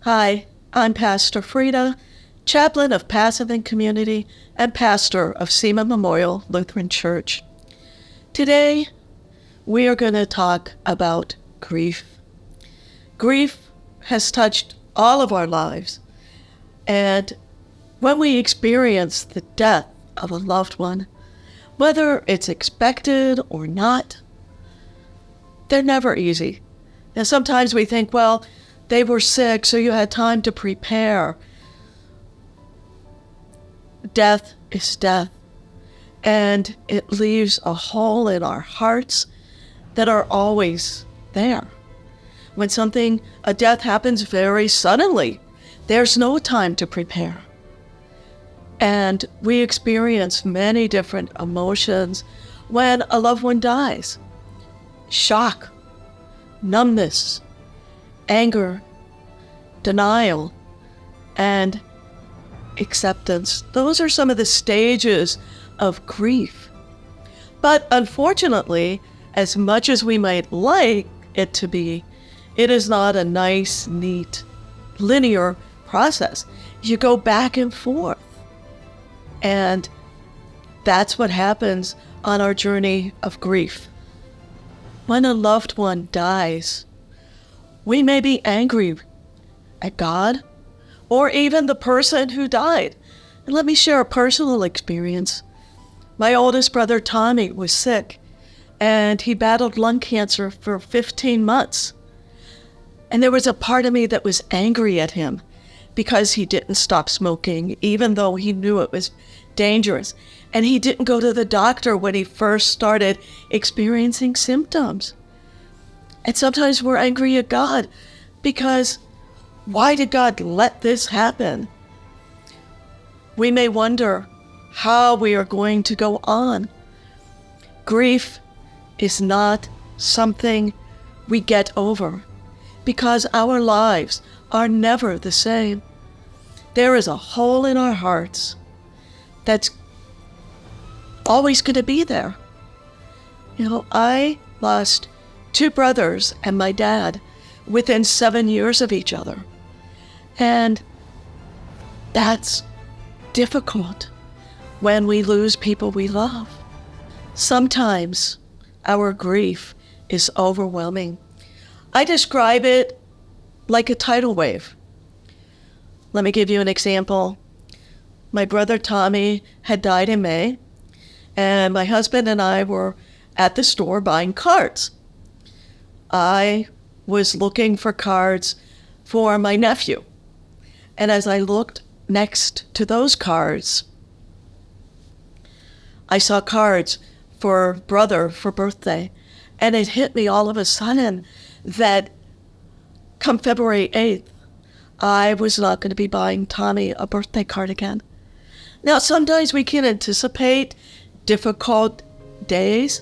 Hi, I'm Pastor Freda, chaplain of Passive and Community and pastor of Seaman Memorial Lutheran Church. Today, we are going to talk about grief. Grief has touched all of our lives, and when we experience the death of a loved one, whether it's expected or not, they're never easy. And sometimes we think, well, they were sick, so you had time to prepare. Death is death, and it leaves a hole in our hearts that are always there. When a death happens very suddenly, there's no time to prepare. And we experience many different emotions when a loved one dies. Shock, numbness, anger, denial, and acceptance. Those are some of the stages of grief. But unfortunately, as much as we might like it to be, it is not a nice, neat, linear process. You go back and forth. And that's what happens on our journey of grief. When a loved one dies, we may be angry at God or even the person who died. And let me share a personal experience. My oldest brother, Tommy, was sick, and he battled lung cancer for 15 months. And there was a part of me that was angry at him because he didn't stop smoking, even though he knew it was dangerous. And he didn't go to the doctor when he first started experiencing symptoms. And sometimes we're angry at God because why did God let this happen? We may wonder how we are going to go on. Grief is not something we get over because our lives are never the same. There is a hole in our hearts that's always going to be there. I lost 2 brothers and my dad within 7 years of each other. And that's difficult when we lose people we love. Sometimes our grief is overwhelming. I describe it like a tidal wave. Let me give you an example. My brother Tommy had died in May, and my husband and I were at the store buying cards. I was looking for cards for my nephew. And as I looked next to those cards, I saw cards for brother for birthday. And it hit me all of a sudden that come February 8th, I was not going to be buying Tommy a birthday card again. Now, sometimes we can anticipate difficult days,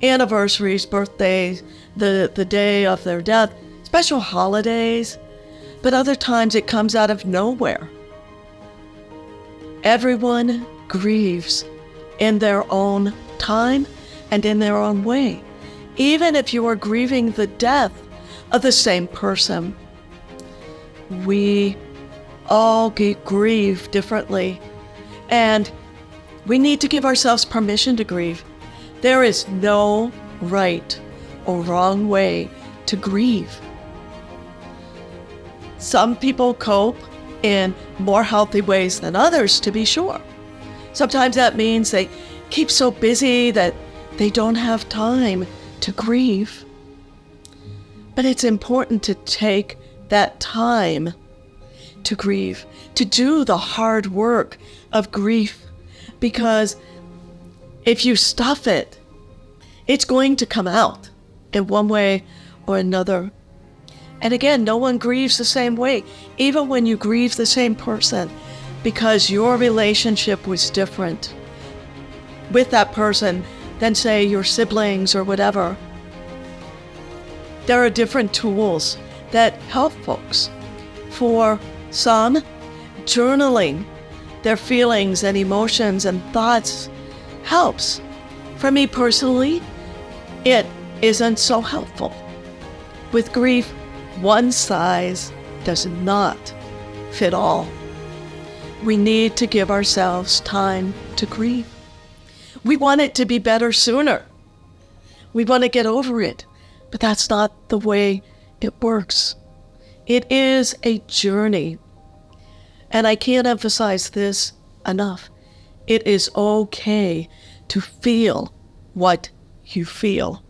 anniversaries, birthdays, the day of their death, special holidays, but other times it comes out of nowhere. Everyone grieves in their own time and in their own way, even if you are grieving the death of the same person. We all grieve differently, and we need to give ourselves permission to grieve. There is no right or wrong way to grieve. Some people cope in more healthy ways than others, to be sure. Sometimes that means they keep so busy that they don't have time to grieve. But it's important to take that time to grieve, to do the hard work of grief, because if you stuff it, it's going to come out in one way or another. And again, no one grieves the same way, even when you grieve the same person, because your relationship was different with that person than, say, your siblings or whatever. There are different tools that help folks. For some, journaling their feelings and emotions and thoughts helps. For me personally, it isn't so helpful. With grief, one size does not fit all. We need to give ourselves time to grieve. We want it to be better sooner. We want to get over it, but that's not the way it works. It is a journey. And I can't emphasize this enough. It is okay to feel what you feel.